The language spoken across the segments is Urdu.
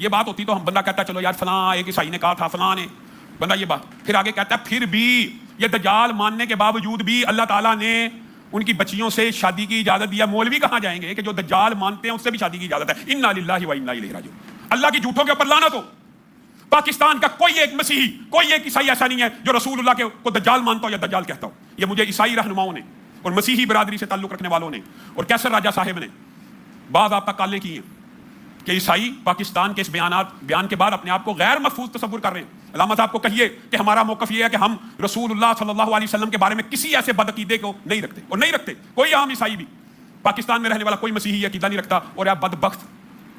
یہ بات ہوتی تو ہم بندہ کہتا چلو یار فلاں ایک عیسائی نے کہا تھا، فلاں نے بندہ یہ بات، پھر آگے کہتا ہے پھر بھی یہ دجال ماننے کے باوجود بھی اللہ تعالیٰ نے ان کی بچیوں سے شادی کی اجازت دیا. مولوی کہاں جائیں گے کہ جو دجال مانتے ہیں اس سے بھی شادی کی اجازت ہے. انا للہ و انا الیہ راجعون. اللہ کی جھوٹوں کے اوپر لعنت ہو. پاکستان کا کوئی ایک مسیحی، کوئی ایک عیسائی ایسا نہیں ہے جو رسول اللہ کے کو دجال مانتا ہو یا دجال کہتا ہو. یہ مجھے عیسائی رہنماؤں نے اور مسیحی برادری سے تعلق رکھنے والوں نے اور کیسر راجہ صاحب نے بعض آپ تک کالیں کی ہیں کہ عیسائی پاکستان کے اس بیان کے بعد اپنے آپ کو غیر محفوظ تصور کر رہے ہیں. علامہ صاحب کو کہیے کہ ہمارا موقف یہ ہے کہ ہم رسول اللہ صلی اللہ علیہ وسلم کے بارے میں کسی ایسے بدعقیدے کو نہیں رکھتے، اور نہیں رکھتے. کوئی عام عیسائی بھی پاکستان میں رہنے والا کوئی مسیحی عقیدہ نہیں رکھتا. اور یا بدبخت،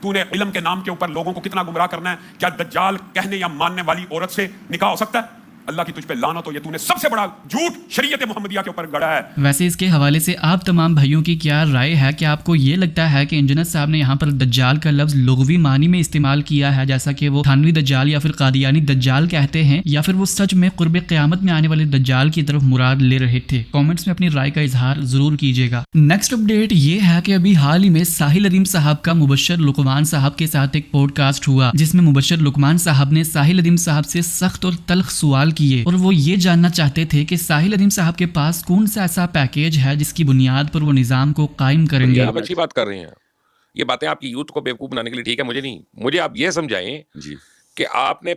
تو نے علم کے نام کے اوپر لوگوں کو کتنا گمراہ کرنا ہے. کیا دجال کہنے یا ماننے والی عورت سے نکاح ہو سکتا ہے؟ اللہ کی تجھ پہ لعنت ہو، یہ تو نے سب سے بڑا جھوٹ شریعت محمدیہ کے اوپر گڑا ہے. ویسے اس کے حوالے سے آپ تمام بھائیوں کی کیا رائے ہے کہ آپ کو یہ لگتا ہے کہ انجنت صاحب نے یہاں پر دجال کا لفظ لغوی معنی میں استعمال کیا ہے جیسا کہ وہ تھانوی دجال یا پھر قادیانی دجال کہتے ہیں، یا پھر وہ سچ میں قرب قیامت میں آنے والے دجال کی طرف مراد لے رہے تھے؟ کامنٹس میں اپنی رائے کا اظہار ضرور کیجیے گا. نیکسٹ اپڈیٹ یہ ہے کہ ابھی حال ہی میں ساحل ادیم صاحب کا مبشر لقمان صاحب کے ساتھ ایک پوڈ کاسٹ ہوا جس میں مبشر لقمان صاحب نے ساحل ادیم صاحب سے سخت اور تلخ سوال کیے، اور وہ یہ جاننا چاہتے تھے کہ ساحل ادیم صاحب کے پاس کون سا ایسا پیکیج ہے جس کی بنیاد پر وہ نظام کو قائم کریں گے. آپ اچھی بات کر رہے ہیں. یہ باتیں آپ کی یوتھ کو بیوقوف بنانے کے لیے ٹھیک ہے، مجھے نہیں. مجھے آپ یہ سمجھائیں جی کہ آپ نے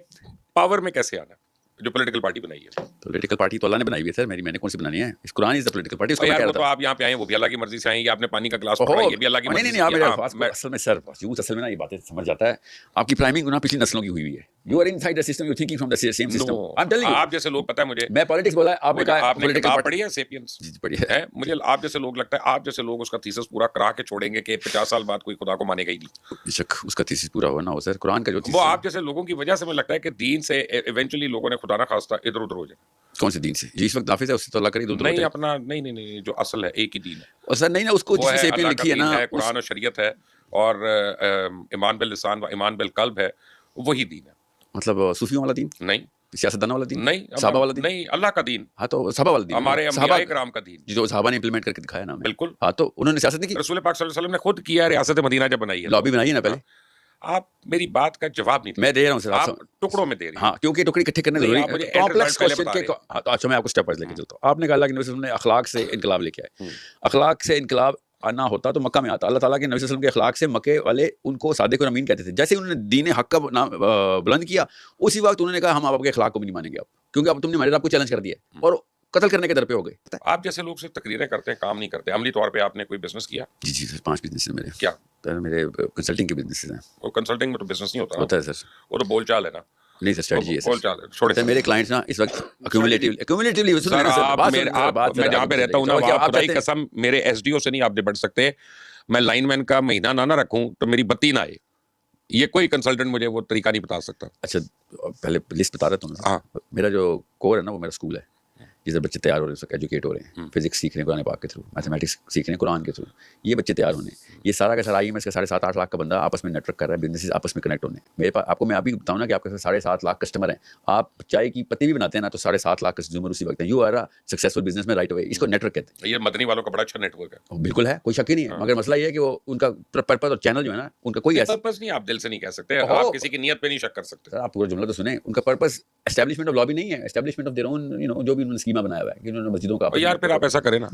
پاور میں کیسے آنا، جو پولیٹیکل پارٹی بنائی ہے. پولیٹیکل پارٹی تو اللہ نے بنائی ہوئی ہے سر، میں نے کون سی بنانی ہے؟ اس قرآن از دا پولیٹیکل پارٹی. اس کو میں کہہ یار رہا وہ تو تھا آپ یہاں پہ آئے وہ بھی اللہ کی مرضی سے آئے. یہ آپ نے پانی کا گلاس پکڑا یہ بھی اللہ کی مرضی سے. نہیں اصل میں سر یوتھ اصل میں نا یہ باتیں سمجھ جاتا ہے. آپ کی پرائمنگ نا پچھلی نسلوں کی ہوئی ہوئی ہے. You are inside the system, you thinking from the same system. I am telling you, آپ جیسے لوگ پتہ ہے مجھے، میں پالیٹکس بولا ہے، آپ نے کہا آپ نے پولیٹیکل کتاب پارٹی پڑھی ہے سیپینس جی پڑھی ہے. مجھے آپ جیسے لوگ لگتا ہے آپ جیسے لوگ اس کا تھیسس پورا کرا کے چھوڑیں گے کہ 50 سال بعد کوئی خدا کو مانے گا ہی نہیں. بے شک اس کا تھیسس پورا ہوا نہ ہو سر. قرآن کا جو وہ آپ جیسے لوگوں کی وجہ سے مجھے لگتا ہے کہ دین سے ایونچولی لوگوں نے خدا نہ خواستہ ادھر ادھر ہو جائے. کون سے دین سے جی اس وقت نافذ ہے، اس سے تو اللہ کرے دو نہیں اپنا نہیں جو اصل ہے ایک ہی دین ہے. اور سر نہیں نا اس کو جس سے پین لکھی ہے نا، قرآن و شریعت ہے اور ایمان باللسان و ایمان بالقلب ہے، وہی دین ہے. مطلب صوفیوں والا دین نہیں، سیاستدانوں والا دین نہیں، صحابہ والا دین نہیں، اللہ کا دین. ہاں تو صحابہ والا دین ہمارے انبیاء کرام کا دین جو صحابہ نے امپلیمنٹ کر کے دکھایا نا. بالکل. ہاں تو انہوں نے سیاست نہیں کی، رسول پاک صلی اللہ علیہ وسلم نے خود کیا ریاست مدینہ جب بنائی ہے. لابی بنائی ہے نا پہلے. آپ میری بات کا جواب نہیں میں دے رہا ہوں سر، آپ ٹکڑوں میں دے رہے ہیں. ہاں کیونکہ ٹکڑی اکٹھے کرنے ضروری ہے. کمپلیکس کوسچن کے اچھا میں آپ کو اسٹیپ وائز لے کے چلتا ہوں. آپ نے کہا اللہ کے نبی صلی اللہ علیہ وسلم نے اخلاق سے انقلاب لے کے آئے. اخلاق سے انقلاب آنا ہوتا تو مکہ میں آتا. اللہ تعالیٰ کے نبی صلی اللہ علیہ وسلم کے اخلاق سے مکے والے ان کو صادق اور امین کہتے تھے. جیسے انہوں نے دین حق کا نام بلند کیا، اسی وقت انہوں نے کہا ہم آپ کے اخلاق کو بھی نہیں مانیں گے آپ، کیونکہ اب تم نے ہمارے رب کو چیلنج کر دیا اور قتل کرنے کے در پہ ہو گئے. آپ جیسے لوگ صرف تقریریں کرتے ہیں، کام نہیں کرتے. عملی طور پہ آپ نے کوئی بزنس کیا؟ جی جی سر 5 بزنس ہیں میرے. کیا میرے کنسلٹنگ کے بزنس ہیں. وہ کنسلٹنگ میں تو بزنس نہیں ہوتا. ہوتا ہے سر. وہ تو بول چال ہے نا. نہیں سر اسٹریٹجی ہے بول چال ہے. چھوڑے میرے کلائنٹس نا اس وقت میں جہاں پہ رہتا ہوں نا وہاں خدا کی قسم میرے ایس ڈی او سے نہیں آپ نپٹ سکتے. میں لائن مین کا مہینہ نہ رکھوں تو میری بتی نہ آئے. یہ کوئی کنسلٹنٹ مجھے وہ طریقہ نہیں بتا سکتا. اچھا پہلے لسٹ بتا رہا ہوں. ہاں میرا جو کور ہے نا وہ میرا اسکول ہے جس سے بچے تیار ہو رہے ہیں، ایجوکیٹ ہو رہے ہیں، فزکس سیکھ رہے ہیں قرآن پاک کے تھرو، میتھمیٹکس سیکھ رہے ہیں قرآن کے تھرو. یہ بچے تیار ہونے، یہ سارا کا سارا آئی ایم ایس کا 7.5-8 لاکھ کا بندہ آپس میں نیٹ ورک کر رہا ہے، بزنس آپس میں کنیکٹ ہونے. میرے پاس آپ کو میں ابھی بتاؤں نا کہ آپ کے 7.5 لاکھ کسٹمر ہیں. آپ چائے کی پتی بھی بناتے ہیں نا تو 7.5 لاکھ کنزیومر اسی وقت ہیں. یو آر سکسیزفل بزنس میں رائٹ اوے. اس کو نیٹ ورک کہتے ہیں. یہ مدنی والوں کا بڑا اچھا نیٹ ورک ہے. بالکل ہے، کوئی شک ہی نہیں ہے. مگر مسئلہ یہ ہے کہ وہ ان کا پرپز اور چینل جو ہے نا ان کا کوئی ایسا پرپز نہیں. آپ دل سے نہیں کہہ سکتے، آپ کسی کی نیت پہ نہیں شک کر سکتے. سر آپ پورا جملہ تو سنیں. ان کا پرپز اسٹیبلشمنٹ آف لابی نہیں ہے، اسٹیبلشمنٹ آف دیئر اون جو بھی انہوں نے اسکیما بنایا ہوا ہے کہ انہوں نے مسجدوں کا. یار پھر آپ ایسا کریں نا،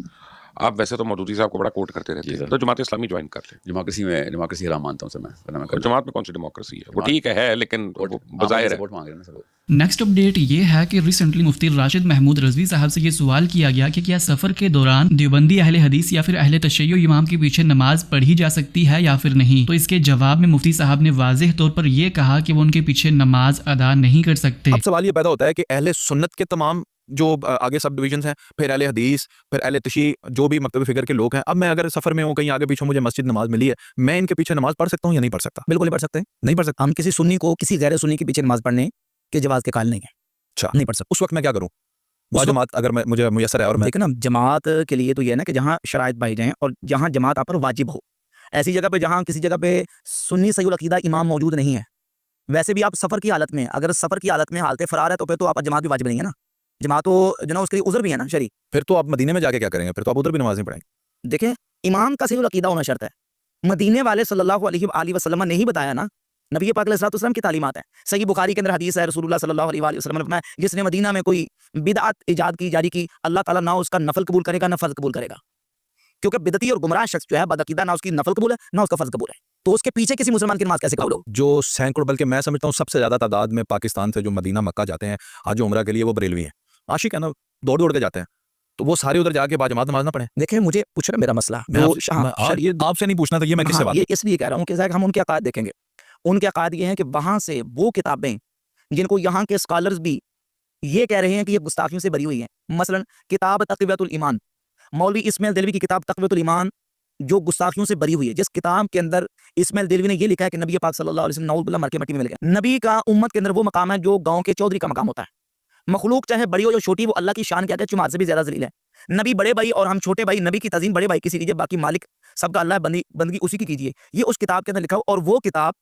آپ ویسے تو مودودی صاحب کو بڑا کوٹ کرتے رہتے ہیں، تو جماعت اسلامی جوائن کر لیں. ڈیموکریسی حرام مانتا ہوں سر میں. جماعت میں کون سی ڈیموکریسی ہے؟ وہ ٹھیک ہے لیکن بظاہر ووٹ مانگ رہے ہیں سر. نیکسٹ اپڈیٹ یہ ہے کہ ریسنٹلی مفتی راشد محمود رضوی صاحب سے یہ سوال کیا گیا کہ کیا سفر کے دوران دیوبندی اہل حدیث یا پھر اہل تشیع امام کے پیچھے نماز پڑھی جا سکتی ہے یا پھر نہیں. تو اس کے جواب میں مفتی صاحب نے واضح طور پر یہ کہا کہ وہ ان کے پیچھے نماز ادا نہیں کر سکتے. اب سوال یہ پیدا ہوتا ہے کہ اہل سنت کے تمام جو آگے سب ڈویژنز ہیں، پھر اہل حدیث، پھر اہل تشیع، جو بھی مکتبی فکر کے لوگ ہیں، اب میں اگر سفر میں ہوں کہیں آگے پیچھے مجھے مسجد نماز ملی ہے، میں ان کے پیچھے نماز پڑھ سکتا ہوں یا نہیں پڑھ سکتا؟ بالکل نہیں پڑھ سکتے. نہیں پڑھ سکتا. ہم کسی سنی کو کسی غیر سنی کے پیچھے نماز پڑھنے کے جواز کے قائل نہیں ہیں. اچھا نہیں پڑھ سکتا. اس وقت میں کیا کروں؟ وہ جماعت اگر مجھے میسر ہے اور میں دیکھیں نا، جماعت کے لیے تو یہ ہے نا کہ جہاں شرائط پائی جائیں اور جہاں جماعت آپ پر واجب ہو. ایسی جگہ پہ جہاں کسی جگہ پہ سنی صحیح العقیدہ امام موجود نہیں ہے، ویسے بھی آپ سفر کی حالت میں، اگر سفر کی حالت میں حالت فرار ہے تو پھر تو آپ جماعت بھی واجب نہیں ہے نا. جماعت تو جو نا اس کے لیے عذر بھی ہے نا شرعی. پھر تو آپ مدینے میں جا کے کیا کریں گے؟ پھر تو آپ ادھر بھی نماز نہیں پڑھیں گے. دیکھیں امام کا صحیح العقیدہ ہونا شرط ہے. مدینے والے صلی اللہ علیہ وآلہ وسلم نے نہیں بتایا نا نبی پاک علیہ الصلوۃ والسلام کی تعلیمات ہیں. صحیح بخاری کے اندر حدیث ہے, رسول اللہ صلی اللہ علیہ وسلم نے فرمایا جس نے مدینہ میں کوئی بدعت ایجاد کی جاری کی, اللہ تعالیٰ نہ اس کا نفل قبول کرے گا نہ فرض قبول کرے گا, کیونکہ بدعتی اور گمراہ شخص جو ہے بدعقیدہ, نہ اس کی نفل قبول ہے نہ اس کا فرض قبول ہے, تو اس کے پیچھے کسی مسلمان کی نماز کیسے قبول ہو؟ جو سینکڑوں بلکہ میں سمجھتا ہوں سب سے زیادہ تعداد میں پاکستان سے جو مدینہ مکہ جاتے ہیں حج و عمرہ کے لیے وہ بریلوی ہیں, عاشق ہے نا, دوڑ دوڑ کے جاتے ہیں, تو وہ سارے ادھر جا کے باجماعت نماز نہ پڑھیں. دیکھیں مجھے پوچھ رہے میرا مسئلہ, یہ آپ سے نہیں پوچھنا تھا, یہ میں کس سے بات یہ اس لیے کہہ رہا ہوں کہ ظاہر ہم ان کے عقائد دیکھیں گے. ان کے عقائد یہ ہیں کہ وہاں سے وہ کتابیں جن کو یہاں کے اسکالرز بھی یہ کہہ رہے ہیں کہ یہ گستاخیوں سے بری ہوئی ہیں, مثلا کتاب تقویۃ الایمان, مولوی اسماعیل دہلوی کی کتاب تقویۃ الایمان جو گستاخیوں سے بری ہوئی ہے, جس کتاب کے اندر اسماعیل دہلوی نے یہ لکھا ہے کہ نبی پاک صلی اللہ علیہ وسلم نعوذ باللہ مر کے مٹی میں مل گئے. نبی کا امت کے اندر وہ مقام ہے جو گاؤں کے چودھری کا مقام ہوتا ہے. مخلوق چاہے بڑی ہو یا چھوٹی, وہ اللہ کی شان کے آگے چمار سے بھی زیادہ ذلیل ہے. نبی بڑے بھائی اور ہم چھوٹے بھائی, نبی کی تعظیم بڑے بھائی کی کیجیے, باقی مالک سب کا اللہ ہے, بندگی اسی کی کیجیے. یہ اس کتاب کے اندر لکھا ہو, اور وہ کتاب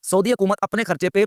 سعودی حکومت اپنے خرچے پہ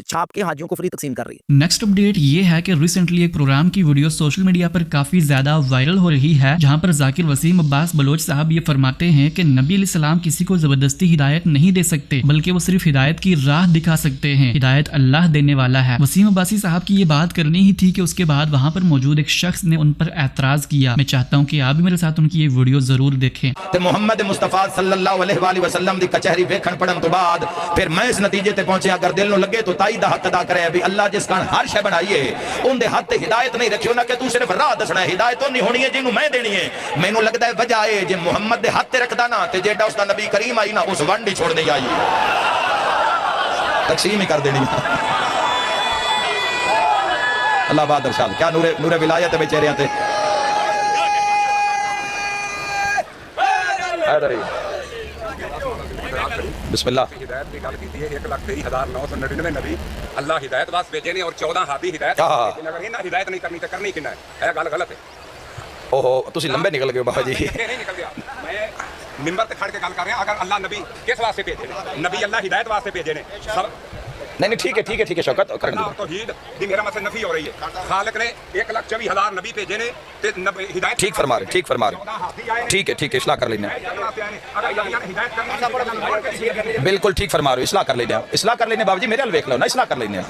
چھاپ کے حاجیوں کو فری تقسیم کر رہی ہے. نیکسٹ اپڈیٹ یہ ہے کہ ریسنٹلی ایک پروگرام کی ویڈیو سوشل میڈیا پر کافی زیادہ وائرل ہو رہی ہے, جہاں پر ذاکر وسیم عباس بلوچ صاحب یہ فرماتے ہیں کہ نبی علیہ السلام کسی کو زبردستی ہدایت نہیں دے سکتے, بلکہ وہ صرف ہدایت کی راہ دکھا سکتے ہیں, ہدایت اللہ دینے والا ہے. وسیم عباسی صاحب کی یہ بات کرنی ہی تھی کہ اس کے بعد وہاں پر موجود ایک شخص نے ان پر اعتراض کیا. میں چاہتا ہوں کہ آپ بھی میرے ساتھ ان کی یہ ویڈیو ضرور دیکھیں. محمد مصطفیٰ صلی اللہ علیہ وآلہ وسلم دی کچہری ویکھن پڑھن تو بعد پھر میں اس نتیجے تے پہنچے, اگر دل نو لگے تو تائی دا حق ادا کرے بھی اللہ جس کان ہر شے بنائیے ان دے ہاتھ ہدایت نہیں رکھیو, نہ کہ تو صرف راہ دسنا ہے, ہدایت نہیں ہونی ہے جنوں میں دینی ہے. مینوں لگدا ہے وجہ ہے جے محمد دے ہاتھ رکھدا نا تے جیڑا اس دا نبی کریم آئی نا اس ونڈ ہی چھوڑ دے آئی, تقسیم ہی کر دینی. اللہ بہادر شاہ کیا نور ولایت ہے چہرے تے. بسم اللہ. ہدایت کی گل کیتی ہے 1,23,999 نبی اللہ ہدایت واسطے بھیجے نے اور 14 ہادی ہدایت, لیکن اگر انہاں ہدایت نہیں کرنی تے کرنی کنا ہے, گل غلط ہے. اوہو تسی لمبے نکل گئے بابا جی. نہیں نکل گیا, میں منبر تے کھڑ کے گل کر رہا ہوں. اگر اللہ نبی کس واسطے بھیجے نے, نبی اللہ ہدایت واسطے بھیجے نے. نہیں ٹھیک ہے شوکت کریں. توحید دی میرا مطلب نفی ہو رہی ہے. خالق نے 1,24,000 نبی بھیجے نے تے ہدایت ٹھیک فرما رہے, ٹھیک ہے اصلاح کر لینا. بالکل ٹھیک فرما رہے, اصلاح کر لینا بابا جی, میرے حل ویکھ لو نا, اصلاح کر لینا.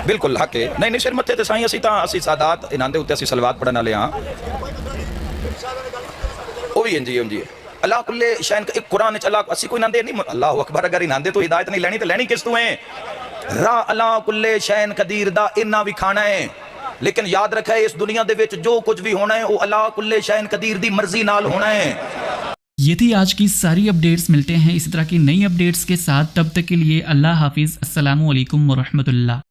بالکل حق ہے. نہیں سر متے تے سائیں اسی سادات انہاں دے اوتے اسی صلوات پڑھن والے ہاں, او بھی جی اللہ کل شین ایک قرآن وچ اللہ اسی کوئی نہ دے نہیں. اللہ اکبر, اگر انہاں دے تو ہدایت نہیں لینی تے لینی کس تو ہے؟ راہ اللہ کل شین قدیر دا انہاں بھی کھانا ہے, لیکن یاد رکھے اس دنیا دے وچ جو کچھ بھی ہونا ہے وہ اللہ کل شین قدیر دی مرضی نال ہونا ہے. یہ تھی آج کی ساری اپڈیٹس. ملتے ہیں اسی طرح کی نئی اپڈیٹس کے ساتھ, تب تک کے لیے اللہ حافظ. السلام علیکم ورحمۃ اللہ.